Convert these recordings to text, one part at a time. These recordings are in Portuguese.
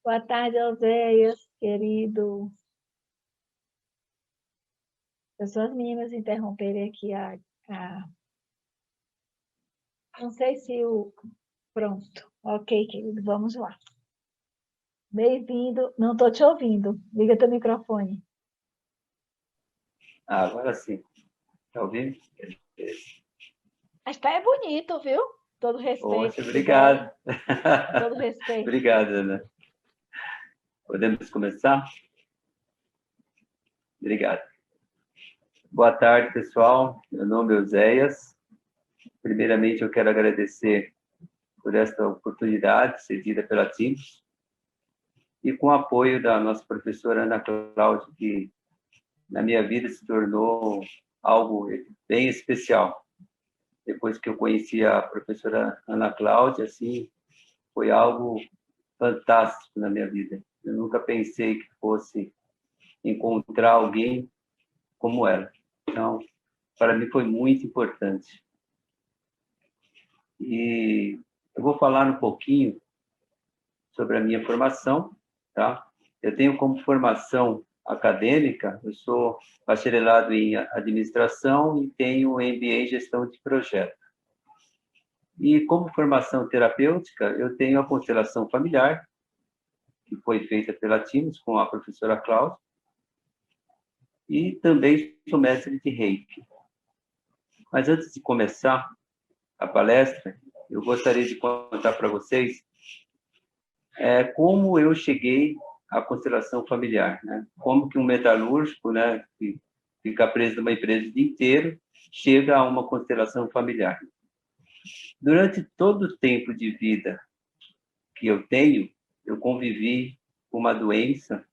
Boa tarde, Oséias, querido. As suas meninas interromperem aqui Não sei se o... Pronto. Ok, querido, vamos lá. Bem-vindo. Não estou te ouvindo. Liga teu microfone. Agora sim. Está ouvindo? Mas tá é bonito, viu? Todo respeito. Poxa, obrigado. Todo respeito. Obrigado, Ana. Podemos começar? Obrigado. Boa tarde, pessoal. Meu nome é Oséias. Primeiramente, eu quero agradecer por esta oportunidade cedida pela TIMS e com o apoio da nossa professora Ana Cláudia, que na minha vida se tornou algo bem especial. Depois que eu conheci a professora Ana Cláudia, assim, foi algo fantástico na minha vida. Eu nunca pensei que fosse encontrar alguém como ela. Então, para mim foi muito importante. E eu vou falar um pouquinho sobre a minha formação, tá? Eu tenho como formação acadêmica, eu sou bacharelado em administração e tenho MBA em gestão de projeto. E como formação terapêutica, eu tenho a constelação familiar, que foi feita pela TIMS com a professora Cláudia, e também sou mestre de Reiki. Mas antes de começar a palestra, eu gostaria de contar para vocês como eu cheguei à constelação familiar, né? Como que um metalúrgico, né, que fica preso numa empresa o dia inteiro, chega a uma constelação familiar. Durante todo o tempo de vida que eu tenho, eu convivi com uma doença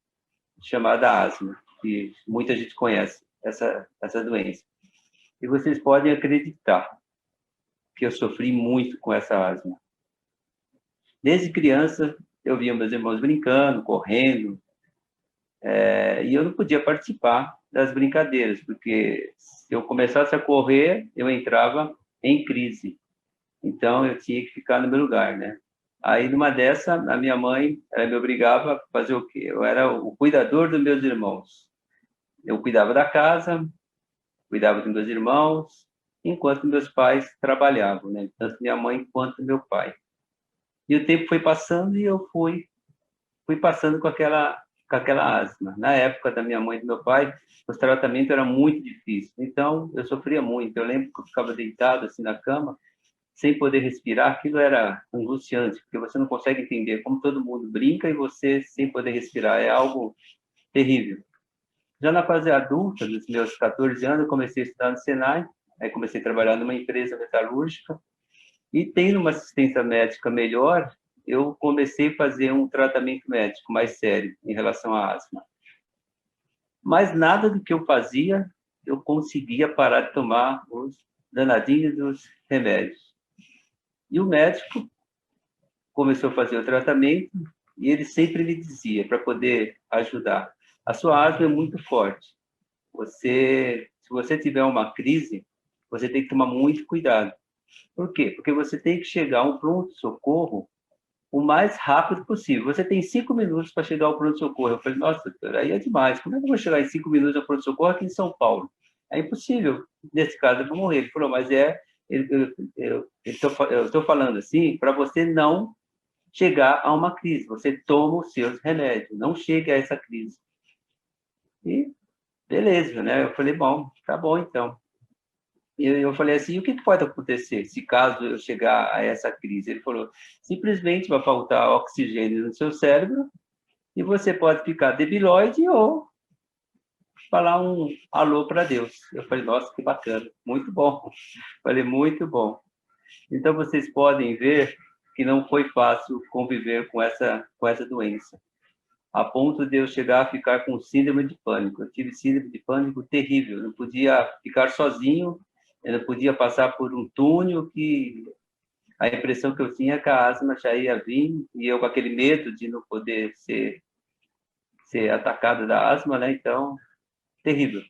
chamada asma, que muita gente conhece essa doença. E vocês podem acreditar que eu sofri muito com essa asma. Desde criança, eu via meus irmãos brincando, correndo, e eu não podia participar das brincadeiras, porque se eu começasse a correr, eu entrava em crise. Então, eu tinha que ficar no meu lugar, né? Aí, numa dessa, a minha mãe, ela me obrigava a fazer o quê? Eu era o cuidador dos meus irmãos. Eu cuidava da casa, cuidava dos meus irmãos, enquanto meus pais trabalhavam, né? Tanto minha mãe quanto meu pai. E o tempo foi passando e eu fui passando com aquela asma. Na época da minha mãe e do meu pai, o tratamento era muito difícil. Então, eu sofria muito. Eu lembro que eu ficava deitado assim na cama, sem poder respirar. Aquilo era angustiante, porque você não consegue entender como todo mundo brinca e você sem poder respirar. É algo terrível. Já na fase adulta, dos meus 14 anos, eu comecei a estudar no Senai, aí comecei a trabalhar numa empresa metalúrgica, e tendo uma assistência médica melhor, eu comecei a fazer um tratamento médico mais sério em relação à asma. Mas nada do que eu fazia, eu conseguia parar de tomar os danadinhos dos remédios. E o médico começou a fazer o tratamento e ele sempre me dizia, para poder ajudar, a sua asma é muito forte. Se você tiver uma crise, você tem que tomar muito cuidado. Por quê? Porque você tem que chegar a um pronto-socorro o mais rápido possível. Você tem 5 minutos para chegar ao pronto-socorro. Eu falei, nossa, doutor, aí é demais. Como é que eu vou chegar em 5 minutos ao pronto-socorro aqui em São Paulo? É impossível. Nesse caso, eu vou morrer. Ele falou, mas eu estou falando assim para você não chegar a uma crise. Você toma os seus remédios, não chegue a essa crise. E beleza, né? Eu falei, bom, tá bom então. E eu falei assim, o que pode acontecer se caso eu chegar a essa crise? Ele falou, simplesmente vai faltar oxigênio no seu cérebro e você pode ficar debilóide ou falar um alô para Deus. Eu falei, nossa, que bacana, muito bom. Falei, muito bom. Então vocês podem ver que não foi fácil conviver com essa doença, a ponto de eu chegar a ficar com síndrome de pânico. Eu tive síndrome de pânico terrível, eu não podia ficar sozinho, eu não podia passar por um túnel que a impressão que eu tinha é que a asma já ia vir, e eu com aquele medo de não poder ser atacado da asma, né? Então, terrível.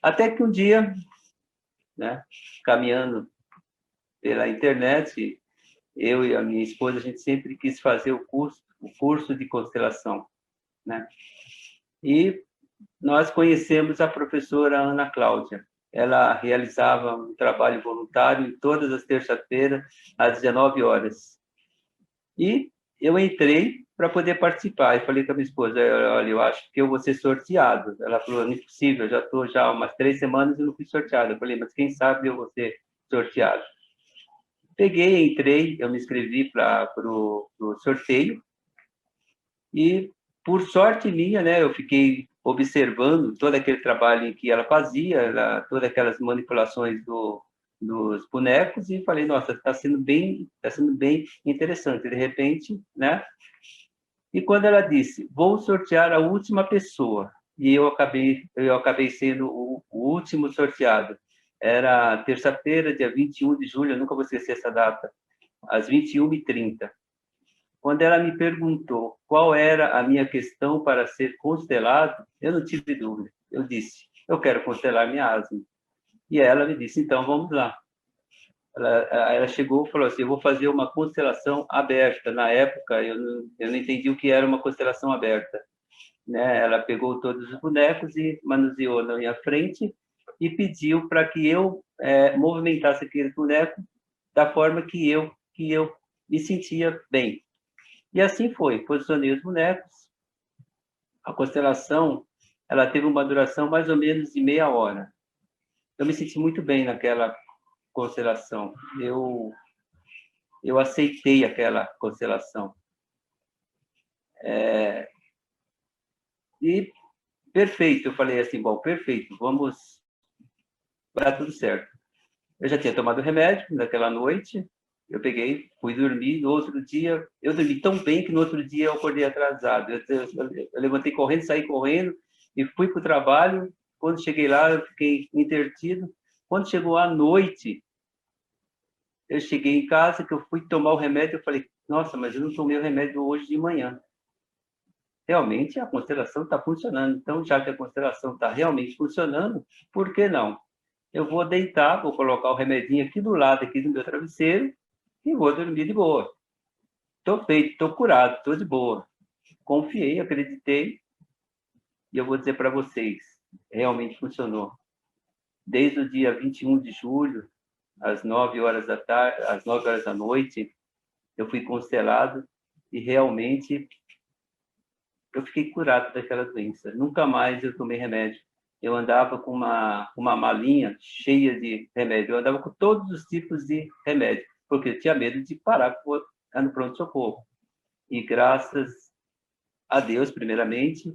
Até que um dia, né, caminhando pela internet, eu e a minha esposa, a gente sempre quis fazer o curso o curso de constelação, né? E nós conhecemos a professora Ana Cláudia. Ela realizava um trabalho voluntário em todas as terças-feiras, às 19 horas. E eu entrei para poder participar. E falei com a minha esposa, olha, eu acho que eu vou ser sorteado. Ela falou, não é possível, eu já estou já umas 3 semanas e não fui sorteado. Eu falei, mas quem sabe eu vou ser sorteado. Peguei, entrei, eu me inscrevi para o sorteio. E, por sorte minha, né, eu fiquei observando todo aquele trabalho que ela fazia, todas aquelas manipulações dos bonecos, e falei, nossa, está sendo bem interessante. De repente, né? E quando ela disse, vou sortear a última pessoa, e eu acabei sendo o último sorteado. Era terça-feira, dia 21 de julho, eu nunca vou esquecer essa data, às 21h30. Quando ela me perguntou qual era a minha questão para ser constelado, eu não tive dúvida. Eu disse, eu quero constelar minha asma. E ela me disse, então vamos lá. Ela chegou e falou assim, eu vou fazer uma constelação aberta. Na época, eu não entendi o que era uma constelação aberta. Né? Ela pegou todos os bonecos e manuseou na minha frente e pediu para que eu movimentasse aquele boneco da forma que eu me sentia bem. E assim foi, posicionei os bonecos. A constelação, ela teve uma duração mais ou menos de meia hora. Eu me senti muito bem naquela constelação. Eu aceitei aquela constelação. E perfeito, eu falei assim, bom, perfeito, vamos dar tudo certo. Eu já tinha tomado remédio naquela noite, eu peguei, fui dormir, no outro dia, eu dormi tão bem que no outro dia eu acordei atrasado. Eu levantei correndo, saí correndo e fui para o trabalho. Quando cheguei lá, eu fiquei intertido. Quando chegou a noite, eu cheguei em casa, que eu fui tomar o remédio, eu falei, nossa, mas eu não tomei o remédio hoje de manhã. Realmente a constelação está funcionando. Então, já que a constelação está realmente funcionando, por que não? Eu vou deitar, vou colocar o remedinho aqui do lado, aqui do meu travesseiro, e vou dormir de boa. Estou feito, estou curado, estou de boa. Confiei, acreditei, e eu vou dizer para vocês, realmente funcionou. Desde o dia 21 de julho, às 9 horas da tarde, às 9 horas da noite, eu fui constelado e realmente eu fiquei curado daquela doença. Nunca mais eu tomei remédio. Eu andava com uma malinha cheia de remédio. Eu andava com todos os tipos de remédio, porque eu tinha medo de parar no pronto-socorro. E graças a Deus, primeiramente,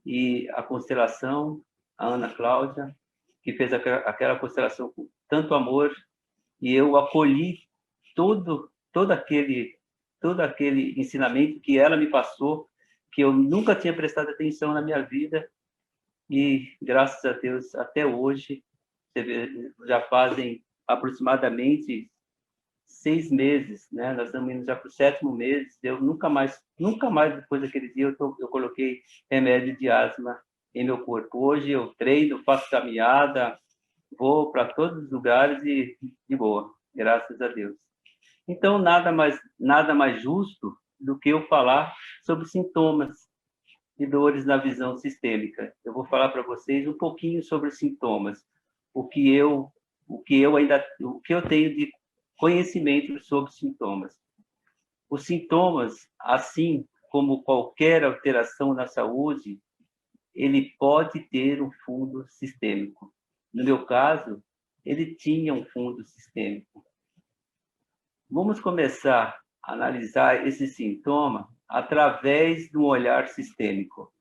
e a constelação, a Ana Cláudia, que fez aquela constelação com tanto amor, e eu acolhi todo aquele ensinamento que ela me passou, que eu nunca tinha prestado atenção na minha vida, e graças a Deus, até hoje, já fazem aproximadamente 6 meses, né? Nós estamos indo já para o 7º mês. Eu nunca mais depois daquele dia eu coloquei remédio de asma em meu corpo. Hoje eu treino, faço caminhada, vou para todos os lugares e de boa, graças a Deus. Então nada mais justo do que eu falar sobre sintomas e dores na visão sistêmica. Eu vou falar para vocês um pouquinho sobre os sintomas, o que eu tenho de conhecimento sobre sintomas. Os sintomas, assim como qualquer alteração na saúde, ele pode ter um fundo sistêmico. No meu caso, ele tinha um fundo sistêmico. Vamos começar a analisar esse sintoma através do olhar sistêmico.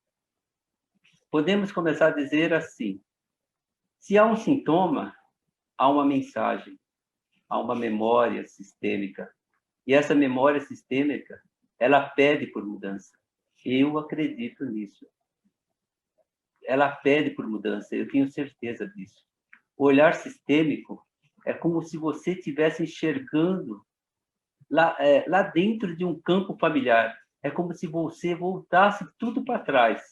Podemos começar a dizer assim: se há um sintoma, há uma mensagem, há uma memória sistêmica. E essa memória sistêmica, ela pede por mudança. Eu acredito nisso. Ela pede por mudança, eu tenho certeza disso. O olhar sistêmico é como se você estivesse enxergando lá dentro de um campo familiar. É como se você voltasse tudo para trás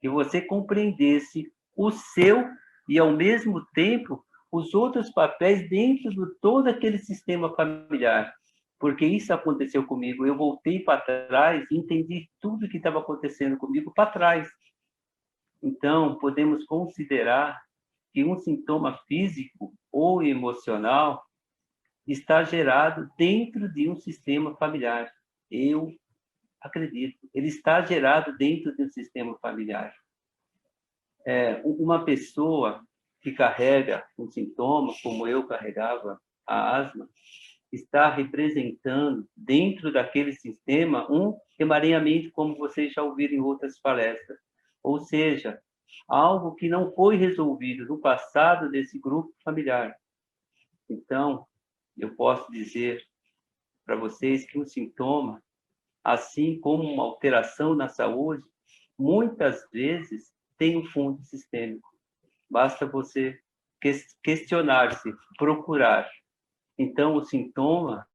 e você compreendesse o seu e, ao mesmo tempo, os outros papéis dentro de todo aquele sistema familiar. porque isso aconteceu comigo. Eu voltei para trás e entendi tudo que estava acontecendo comigo para trás. Então, podemos considerar que um sintoma físico ou emocional está gerado dentro de um sistema familiar. Eu acredito. Ele está gerado dentro de um sistema familiar. Uma pessoa que carrega um sintoma, como eu carregava a asma, está representando dentro daquele sistema um emaranhamento, como vocês já ouviram em outras palestras. Ou seja, algo que não foi resolvido no passado desse grupo familiar. Então, eu posso dizer para vocês que um sintoma, assim como uma alteração na saúde, muitas vezes tem um fundo sistêmico. Basta você questionar-se, procurar. Então, o sintoma,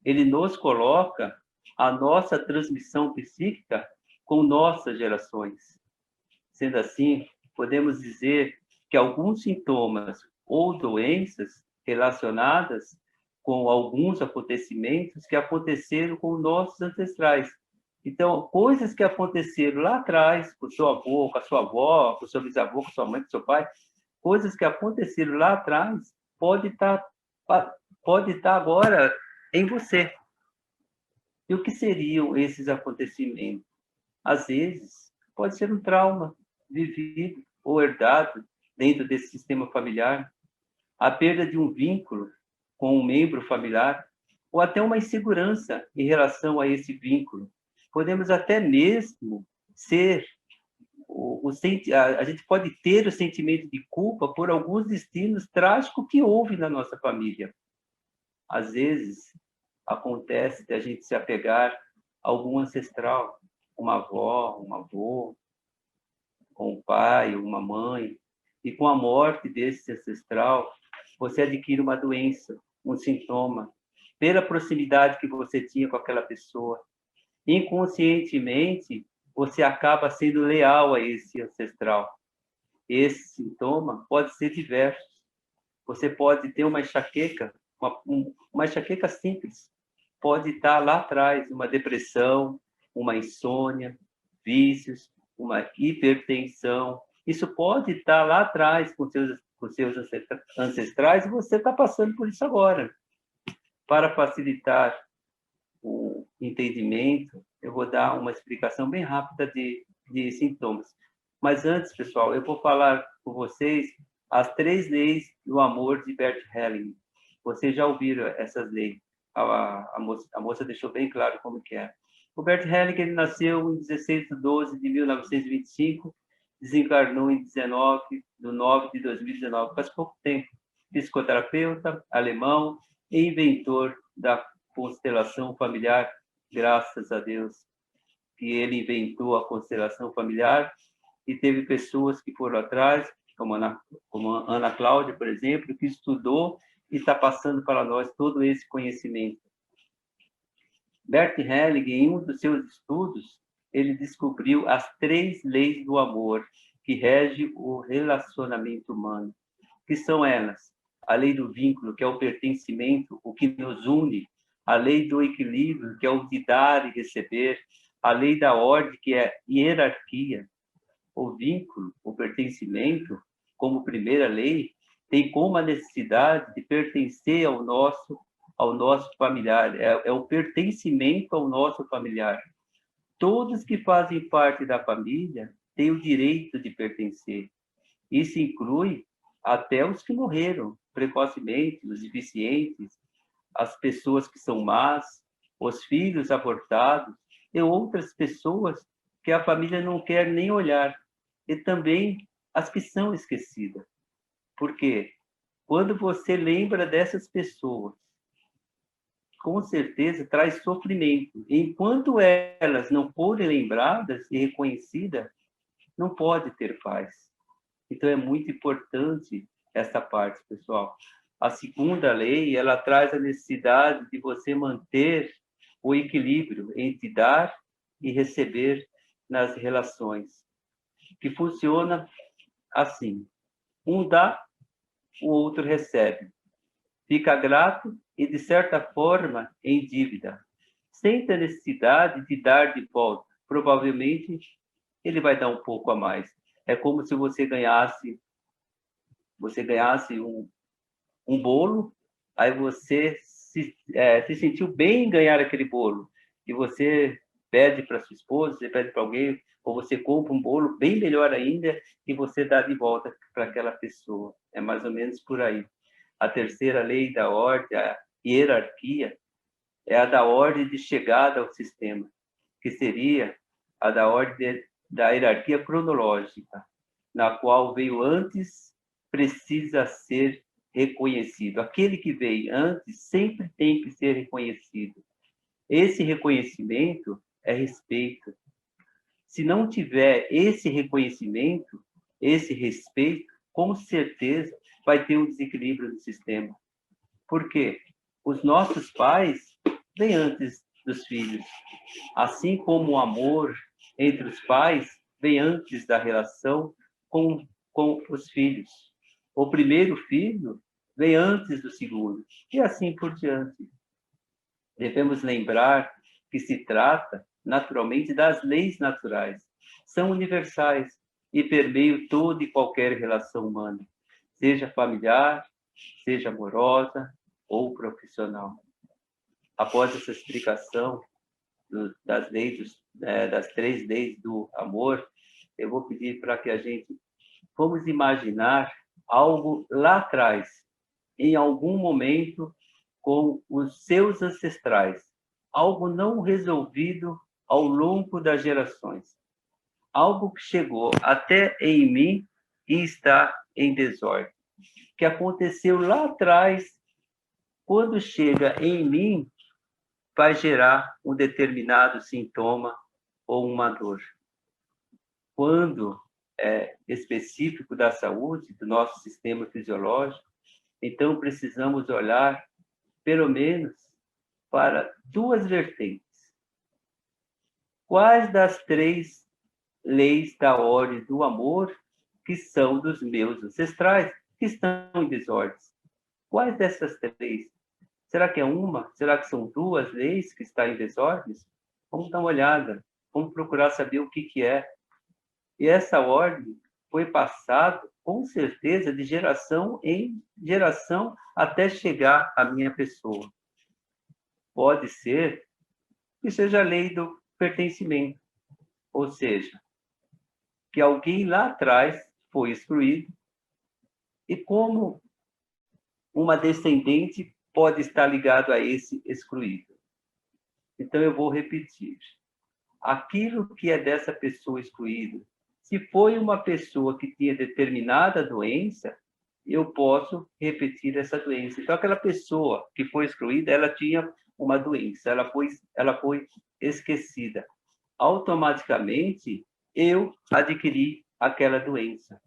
ele nos coloca a nossa transmissão psíquica com nossas gerações. Sendo assim, podemos dizer que alguns sintomas ou doenças relacionadas com alguns acontecimentos que aconteceram com nossos ancestrais. Então, coisas que aconteceram lá atrás, com o seu avô, com a sua avó, com o seu bisavô, com a sua mãe, com o seu pai, coisas que aconteceram lá atrás, pode estar agora em você. E o que seriam esses acontecimentos? Às vezes, pode ser um trauma vivido ou herdado dentro desse sistema familiar, a perda de um vínculo com um membro familiar, ou até uma insegurança em relação a esse vínculo. Podemos até mesmo ser a gente pode ter o sentimento de culpa por alguns destinos trágicos que houve na nossa família. Às vezes, acontece de a gente se apegar a algum ancestral, uma avó, um avô, com um pai, uma mãe, e com a morte desse ancestral, você adquire uma doença, um sintoma, pela proximidade que você tinha com aquela pessoa. Inconscientemente, você acaba sendo leal a esse ancestral. Esse sintoma pode ser diverso. Você pode ter uma enxaqueca, uma enxaqueca simples. Pode estar lá atrás, uma depressão, uma insônia, vícios, uma hipertensão. Isso pode estar lá atrás com seus ancestrais e você está passando por isso agora. Para facilitar o entendimento, eu vou dar uma explicação bem rápida de sintomas. Mas antes, pessoal, eu vou falar com vocês as 3 leis do amor de Bert Helling. Vocês já ouviram essas leis? A moça deixou bem claro como que é. O Bert Helling, ele nasceu em 16 de 12 de 1925, desencarnou em 19 de 9 de 2019, faz pouco tempo. Psicoterapeuta, alemão e inventor da constelação familiar, graças a Deus que ele inventou a constelação familiar e teve pessoas que foram atrás, como a Ana Cláudia, por exemplo, que estudou e está passando para nós todo esse conhecimento. Bert Helling, em um dos seus estudos, ele descobriu as 3 leis do amor que regem o relacionamento humano, que são elas: a lei do vínculo, que é o pertencimento, o que nos une; a lei do equilíbrio, que é o de dar e receber; a lei da ordem, que é hierarquia. O vínculo, o pertencimento, como primeira lei, tem como a necessidade de pertencer ao nosso familiar, é o pertencimento ao nosso familiar. Todos que fazem parte da família têm o direito de pertencer. Isso inclui até os que morreram precocemente, os deficientes, as pessoas que são más, os filhos abortados e outras pessoas que a família não quer nem olhar, e também as que são esquecidas. Porque quando você lembra dessas pessoas, com certeza traz sofrimento. Enquanto elas não forem lembradas e reconhecidas, não pode ter paz. Então é muito importante essa parte, pessoal. A segunda lei, ela traz a necessidade de você manter o equilíbrio entre dar e receber nas relações, que funciona assim: um dá, o outro recebe. fica grato e, de certa forma, em dívida. Sente a necessidade de dar de volta. Provavelmente, ele vai dar um pouco a mais. É como se você ganhasse um bolo, aí você se sentiu bem em ganhar aquele bolo, e você pede para sua esposa, você pede para alguém, ou você compra um bolo bem melhor ainda, e você dá de volta para aquela pessoa. É mais ou menos por aí. A terceira lei da ordem, a hierarquia, é a da ordem de chegada ao sistema, que seria a da ordem da hierarquia cronológica, na qual veio antes, precisa ser reconhecido. Aquele que veio antes sempre tem que ser reconhecido. Esse reconhecimento é respeito. Se não tiver esse reconhecimento, esse respeito, com certeza vai ter um desequilíbrio no sistema. Por quê? Os nossos pais vêm antes dos filhos. Assim como o amor entre os pais vem antes da relação com os filhos. O primeiro filho vem antes do segundo, e assim por diante. Devemos lembrar que se trata, naturalmente, das leis naturais. São universais e permeiam toda e qualquer relação humana, seja familiar, seja amorosa ou profissional. Após essa explicação das das 3 leis do amor, eu vou pedir para que a gente vamos imaginar algo lá atrás, em algum momento, com os seus ancestrais, algo não resolvido ao longo das gerações, algo que chegou até em mim e está em desordem, que aconteceu lá atrás, quando chega em mim, vai gerar um determinado sintoma ou uma dor. Quando é específico da saúde, do nosso sistema fisiológico, então precisamos olhar, pelo menos, para 2 vertentes. Quais das 3 leis da ordem do amor que são dos meus ancestrais, que estão em desordem? Quais dessas 3? Será que é uma? Será que são 2 leis que estão em desordem? Vamos dar uma olhada, vamos procurar saber o que é. E essa ordem foi passada, com certeza, de geração em geração até chegar à minha pessoa. Pode ser que seja a lei do pertencimento, ou seja, que alguém lá atrás foi excluído e como uma descendente pode estar ligado a esse excluído. Então eu vou repetir. Aquilo que é dessa pessoa excluída, se foi uma pessoa que tinha determinada doença, eu posso repetir essa doença. Então, aquela pessoa que foi excluída, ela tinha uma doença, ela foi esquecida. Automaticamente, eu adquiri aquela doença.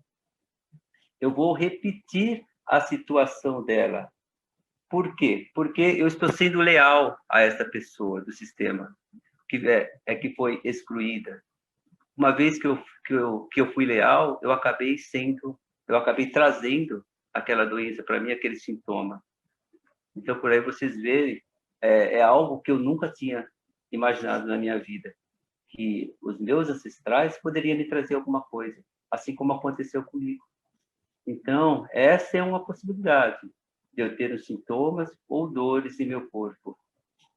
Eu vou repetir a situação dela. Por quê? Porque eu estou sendo leal a essa pessoa do sistema que foi excluída. Uma vez que eu fui leal, eu acabei trazendo aquela doença para mim, aquele sintoma. Então, por aí vocês verem, é algo que eu nunca tinha imaginado na minha vida, que os meus ancestrais poderiam me trazer alguma coisa, assim como aconteceu comigo. Então, essa é uma possibilidade de eu ter os sintomas ou dores em meu corpo,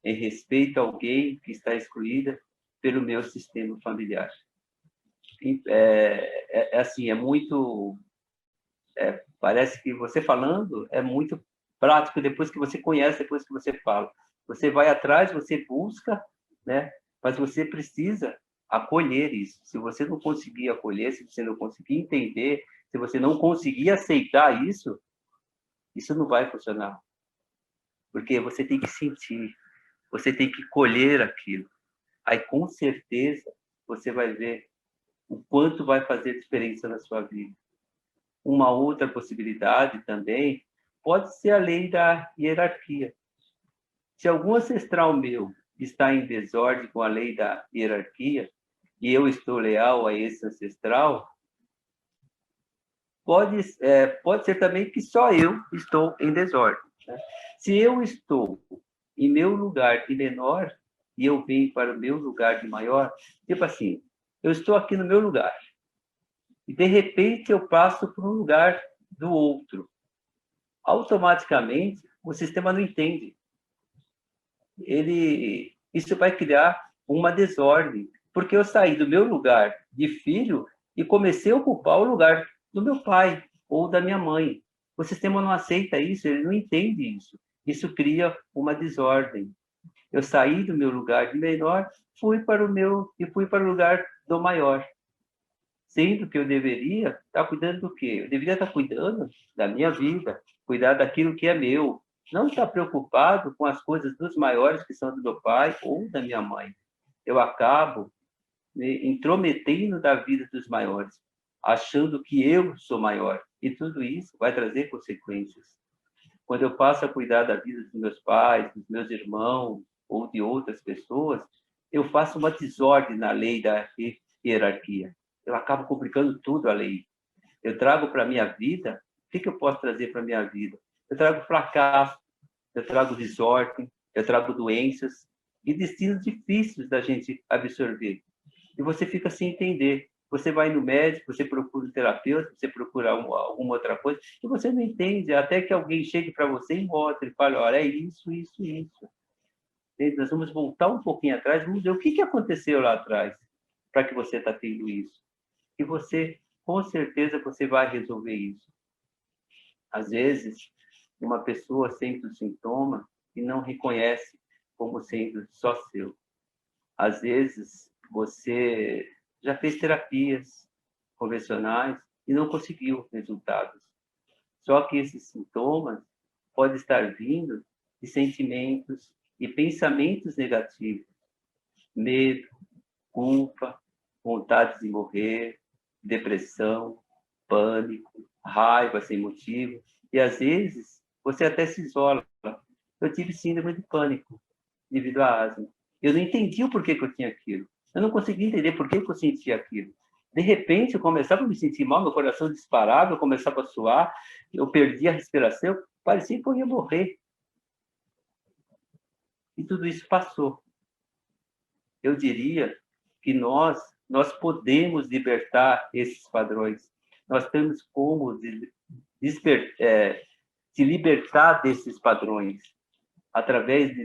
em respeito a alguém que está excluída pelo meu sistema familiar. Assim, parece que você falando é muito prático depois que você conhece, depois que você fala. Você vai atrás, você busca, né? Mas você precisa acolher isso. Se você não conseguir acolher, se você não conseguir entender, se você não conseguir aceitar isso, isso não vai funcionar. Porque você tem que sentir, você tem que colher aquilo. Aí, com certeza, você vai ver o quanto vai fazer diferença na sua vida. Uma outra possibilidade também pode ser a lei da hierarquia. Se algum ancestral meu está em desordem com a lei da hierarquia e eu estou leal a esse ancestral, pode ser também que só eu estou em desordem. né? Se eu estou em meu lugar de menor e eu venho para o meu lugar de maior, tipo assim, eu estou aqui no meu lugar e de repente eu passo para um lugar do outro. Automaticamente, o sistema não entende. Isso vai criar uma desordem, porque eu saí do meu lugar de filho e comecei a ocupar o lugar do meu pai ou da minha mãe. O sistema não aceita isso, ele não entende isso. Isso cria uma desordem. Eu saí do meu lugar de menor, fui para o lugar do maior, sendo que eu deveria estar cuidando do quê? Eu deveria estar cuidando da minha vida, cuidar daquilo que é meu, não estar preocupado com as coisas dos maiores que são do meu pai ou da minha mãe. Eu acabo me intrometendo da vida dos maiores, achando que eu sou maior, e tudo isso vai trazer consequências. Quando eu passo a cuidar da vida dos meus pais, dos meus irmãos ou de outras pessoas, eu faço uma desordem na lei da hierarquia. Eu acabo complicando tudo a lei. Eu trago para a minha vida, o que eu posso trazer para a minha vida? Eu trago fracasso, eu trago desordem, eu trago doenças e destinos difíceis da gente absorver. E você fica sem entender. Você vai no médico, você procura um terapeuta, você procura alguma outra coisa, e você não entende, até que alguém chegue para você e mostre, e fale, olha, é isso, isso, isso. E nós vamos voltar um pouquinho atrás, vamos ver o que aconteceu lá atrás para que você está tendo isso. E você, com certeza, você vai resolver isso. Às vezes, uma pessoa sente o sintoma e não reconhece como sendo só seu. Às vezes, você já fez terapias convencionais e não conseguiu resultados. Só que esses sintomas podem estar vindo de sentimentos e pensamentos negativos, medo, culpa, vontade de morrer, depressão, pânico, raiva sem motivo. E às vezes você até se isola. Eu tive síndrome de pânico devido à asma. Eu não entendi o porquê que eu tinha aquilo. Eu não conseguia entender por que eu sentia aquilo. De repente, eu começava a me sentir mal, meu coração disparava, eu começava a suar, eu perdia a respiração, parecia que eu ia morrer. E tudo isso passou. Eu diria que nós podemos libertar esses padrões. Nós temos como se libertar desses padrões através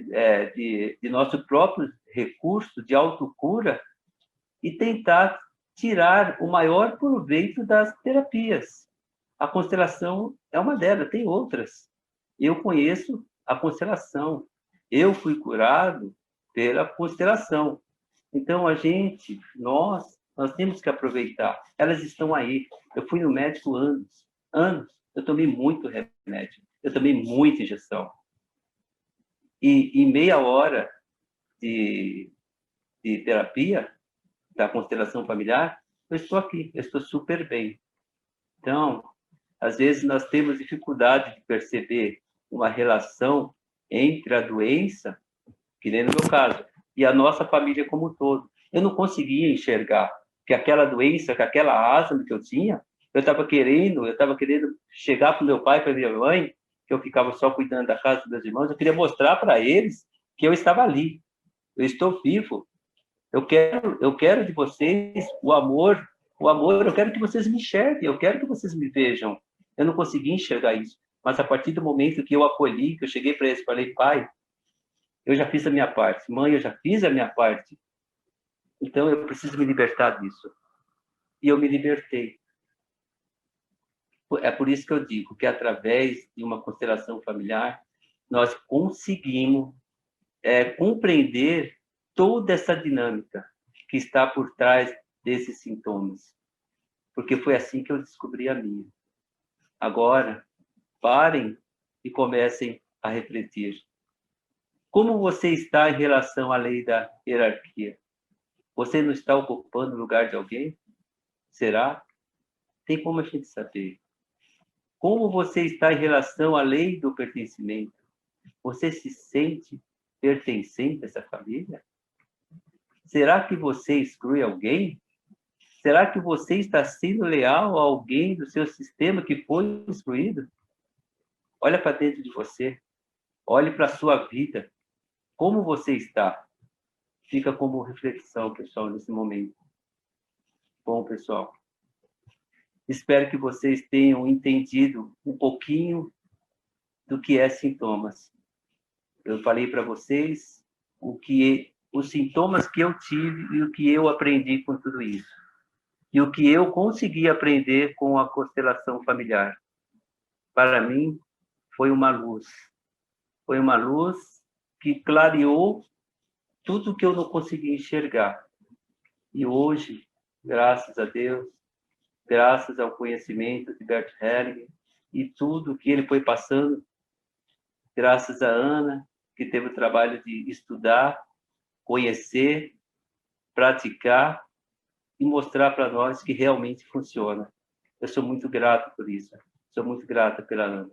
de nosso próprio recurso de autocura e tentar tirar o maior proveito das terapias. A constelação é uma delas, tem outras. Eu conheço a constelação. Eu fui curado pela constelação. Então, nós temos que aproveitar. Elas estão aí. Eu fui no médico anos. Eu tomei muito remédio. Eu tomei muita injeção. E em meia hora de terapia, da constelação familiar, eu estou aqui, eu estou super bem. Então, às vezes nós temos dificuldade de perceber uma relação entre a doença, que nem no meu caso, e a nossa família como um todo. Eu não conseguia enxergar que aquela doença, que aquela asma que eu tinha, eu estava querendo chegar para o meu pai, para a minha mãe, que eu ficava só cuidando da casa dos meus irmãos, eu queria mostrar para eles que eu estava ali, eu estou vivo, eu quero de vocês o amor, eu quero que vocês me enxerguem, eu quero que vocês me vejam. Eu não consegui enxergar isso, mas a partir do momento que eu acolhi, que eu cheguei para eles e falei, pai, eu já fiz a minha parte, mãe, eu já fiz a minha parte, então eu preciso me libertar disso. E eu me libertei. É por isso que eu digo que através de uma constelação familiar, nós conseguimos compreender toda essa dinâmica que está por trás desses sintomas. Porque foi assim que eu descobri a minha. Agora, parem e comecem a refletir. Como você está em relação à lei da hierarquia? Você não está ocupando o lugar de alguém? Será? Tem como a gente saber. Como você está em relação à lei do pertencimento? Você se sente pertencente a essa família? Será que você exclui alguém? Será que você está sendo leal a alguém do seu sistema que foi excluído? Olha para dentro de você. Olhe para a sua vida. Como você está? Fica como reflexão, pessoal, nesse momento. Bom, pessoal, espero que vocês tenham entendido um pouquinho do que é sintomas. Eu falei para vocês os sintomas que eu tive e o que eu aprendi com tudo isso. E o que eu consegui aprender com a constelação familiar. Para mim, foi uma luz. Foi uma luz que clareou tudo que eu não conseguia enxergar. E hoje, graças a Deus, graças ao conhecimento de Bert Hellinger e tudo que ele foi passando, graças a Ana, que teve o trabalho de estudar, conhecer, praticar e mostrar para nós que realmente funciona. Eu sou muito grato por isso. Sou muito grata pela Ana.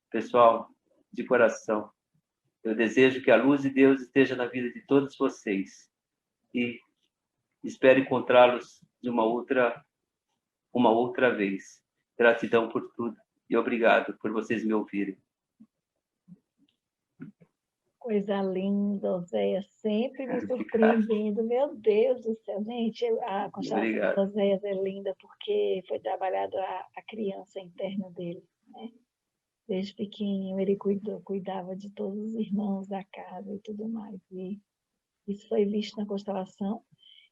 Pessoal, de coração, eu desejo que a luz de Deus esteja na vida de todos vocês e espero encontrá-los de uma outra vez. Gratidão por tudo e obrigado por vocês me ouvirem. Coisa linda, Oséias, sempre me surpreendendo. Meu Deus do céu, gente, a constelação do Oséias é linda porque foi trabalhado a criança interna dele, né? Desde pequenininho ele cuidava de todos os irmãos da casa e tudo mais. E isso foi visto na constelação.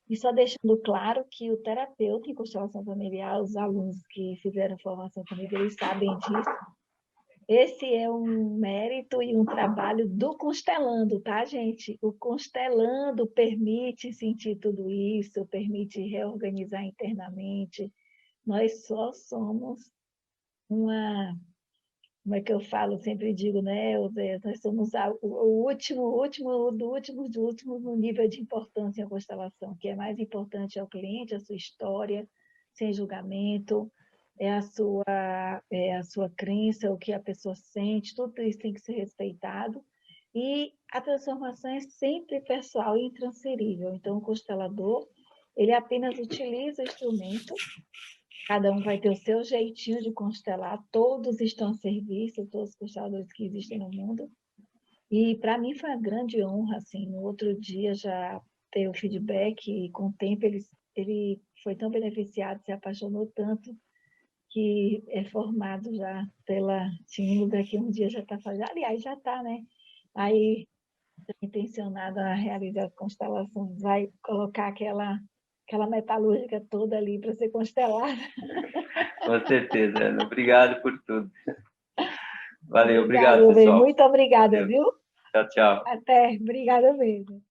E só deixando claro que o terapeuta em constelação familiar, os alunos que fizeram formação comigo, eles sabem disso. Esse é um mérito e um trabalho do Constelando, tá, gente? O Constelando permite sentir tudo isso, permite reorganizar internamente. Nós só somos uma... Como é que eu falo? Sempre digo, né, nós somos o último do último no nível de importância em constelação. O que é mais importante é o cliente, a sua história, sem julgamento, é a sua crença, o que a pessoa sente, tudo isso tem que ser respeitado. E a transformação é sempre pessoal e intransferível. Então, o constelador, ele apenas utiliza o instrumento. Cada um vai ter o seu jeitinho de constelar, todos estão a serviço, todos os consteladores que existem no mundo. E para mim foi uma grande honra, assim, no outro dia já ter o feedback e com o tempo ele foi tão beneficiado, se apaixonou tanto, que é formado já pela Timo, daqui um dia já está fazendo, aliás, já está, né? Aí, intencionado a realizar as constelações, vai colocar aquela metalúrgica toda ali para ser constelada. Com certeza, Ana. Obrigado por tudo. Valeu, obrigado, pessoal. Muito obrigada, viu? Tchau, tchau. Até, obrigada mesmo.